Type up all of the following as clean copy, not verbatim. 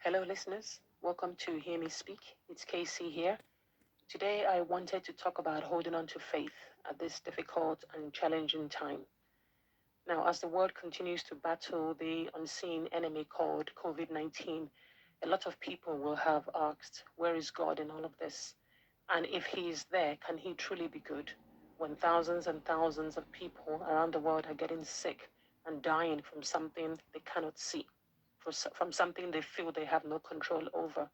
Hello, listeners. Welcome to Hear Me Speak. It's Casey here. Today, I wanted to talk about holding on to faith at this difficult and challenging time. Now, as the world continues to battle the unseen enemy called COVID 19, a lot of people will have asked, where is God in all of this? And if He is there, can He truly be good when thousands and thousands of people around the world are getting sick and dying from something they cannot see, from something they feel they have no control over?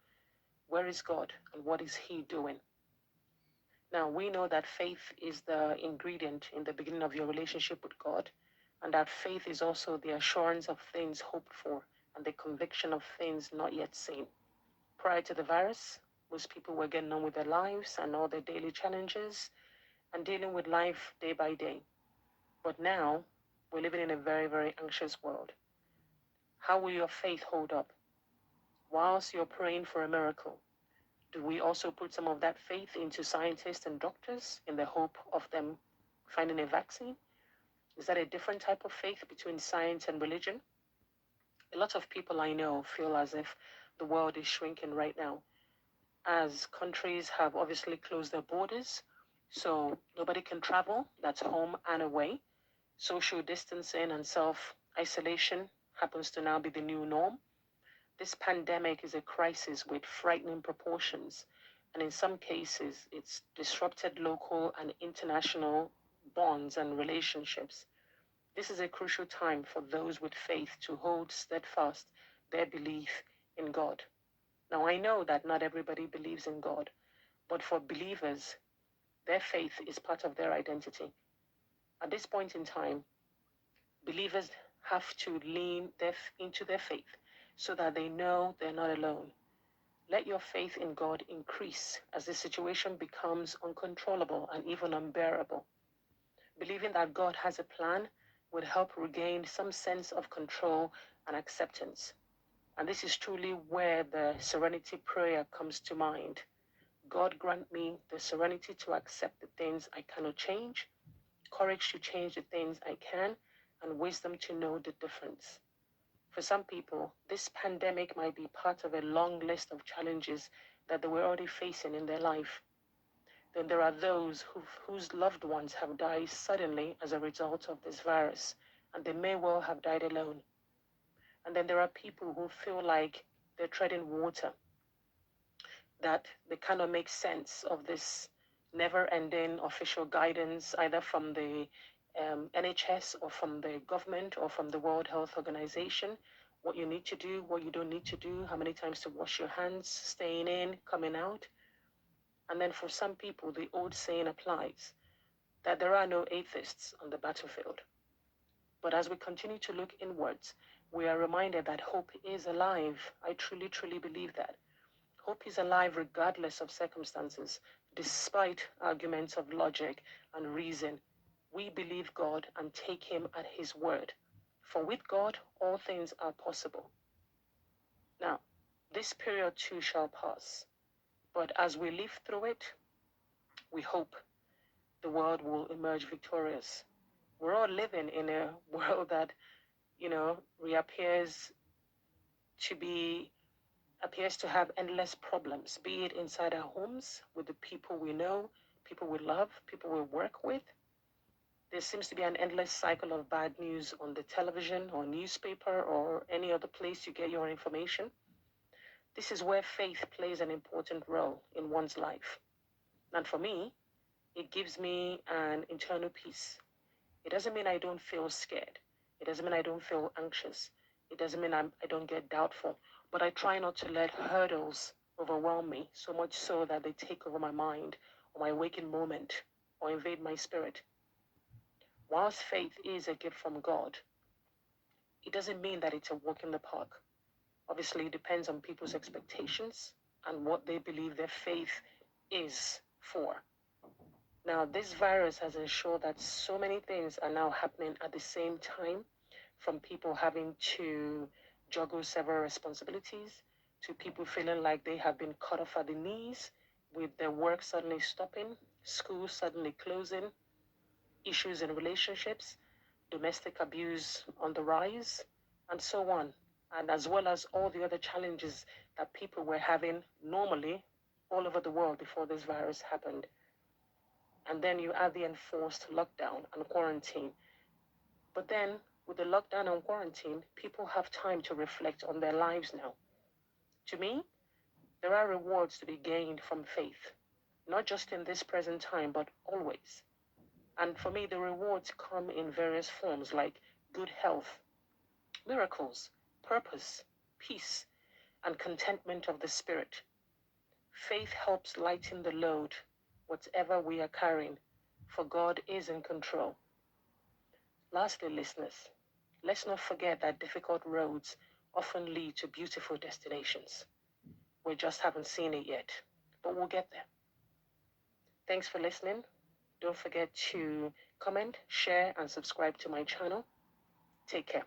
Where is God and what is He doing? Now, we know that faith is the ingredient in the beginning of your relationship with God, and that faith is also the assurance of things hoped for and the conviction of things not yet seen. Prior to the virus, most people were getting on with their lives and all their daily challenges and dealing with life day by day. But now, we're living in a very, very anxious world. How will your faith hold up? Whilst you're praying for a miracle, do we also put some of that faith into scientists and doctors in the hope of them finding a vaccine? Is that a different type of faith between science and religion? A lot of people I know feel as if the world is shrinking right now, as countries have obviously closed their borders, so nobody can travel, that's home and away. Social distancing and self isolation happens to now be the new norm. This pandemic is a crisis with frightening proportions, and in some cases, it's disrupted local and international bonds and relationships. This is a crucial time for those with faith to hold steadfast their belief in God. Now, I know that not everybody believes in God, but for believers, their faith is part of their identity. At this point in time, believers have to lean into their faith so that they know they're not alone. Let your faith in God increase as the situation becomes uncontrollable and even unbearable. Believing that God has a plan would help regain some sense of control and acceptance. And this is truly where the serenity prayer comes to mind. God grant me the serenity to accept the things I cannot change, courage to change the things I can, and wisdom to know the difference. For some people, this pandemic might be part of a long list of challenges that they were already facing in their life. Then there are those whose loved ones have died suddenly as a result of this virus, and they may well have died alone. And then there are people who feel like they're treading water, that they cannot make sense of this never-ending official guidance, either from the NHS or from the government or from the World Health Organization, what you need to do, what you don't need to do, how many times to wash your hands, staying in, coming out. And then for some people, the old saying applies that there are no atheists on the battlefield. But as we continue to look inwards, we are reminded that hope is alive. I truly, truly believe that. Hope is alive regardless of circumstances, despite arguments of logic and reason. We believe God and take Him at His word. For with God, all things are possible. Now, this period too shall pass. But as we live through it, we hope the world will emerge victorious. We're all living in a world that, reappears to be appears to have endless problems, be it inside our homes, with the people we know, people we love, people we work with. There seems to be an endless cycle of bad news on the television or newspaper or any other place you get your information. This is where faith plays an important role in one's life. And for me, it gives me an internal peace. It doesn't mean I don't feel scared. It doesn't mean I don't feel anxious. It doesn't mean I don't get doubtful. But I try not to let hurdles overwhelm me so much so that they take over my mind or my waking moment or invade my spirit. Whilst faith is a gift from God, it doesn't mean that it's a walk in the park. Obviously, it depends on people's expectations and what they believe their faith is for. Now, this virus has ensured that so many things are now happening at the same time, from people having to juggle several responsibilities to people feeling like they have been cut off at the knees with their work suddenly stopping, schools suddenly closing, issues in relationships, domestic abuse on the rise, and so on. and as well as all the other challenges that people were having normally all over the world before this virus happened. And then you add the enforced lockdown and quarantine. But then, with the lockdown and quarantine, people have time to reflect on their lives now. To me, there are rewards to be gained from faith, not just in this present time, but always. And for me, the rewards come in various forms like good health, miracles, purpose, peace, and contentment of the spirit. Faith helps lighten the load, whatever we are carrying, for God is in control. Lastly, listeners, let's not forget that difficult roads often lead to beautiful destinations. We just haven't seen it yet, but we'll get there. Thanks for listening. Don't forget to comment, share, and subscribe to my channel. Take care.